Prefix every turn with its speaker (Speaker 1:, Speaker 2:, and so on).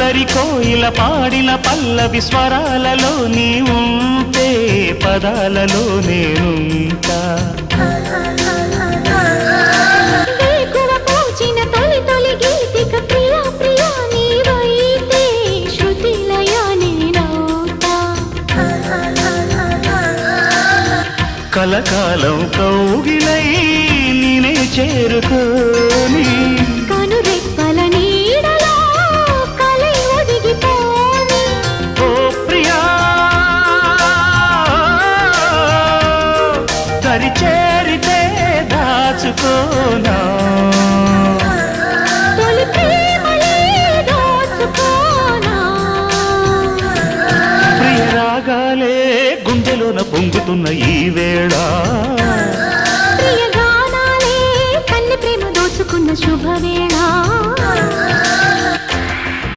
Speaker 1: అల్లరి కోయిల పాడిన పల్లవి స్వరాలలో నీ ఉంటే పదాలలో నేనుంటా
Speaker 2: వేకువ పూచిన తొలి తొలి గీతిక ప్రియా ప్రియా నీవైతే శృతిలయ నేనవుతా
Speaker 1: కలకాలం కౌగిలై నేనే చేరుకోని
Speaker 2: కనురెప్పల నీడలో కలై ఒదిగిపోని
Speaker 1: ఓ ప్రియా దరి చేరితే దాచుకోనా
Speaker 2: తొలి ప్రేమలే దోచుకోనా
Speaker 1: ప్రియ రాగాలే గుండెలోన పొంగుతున్న ఈ వేళ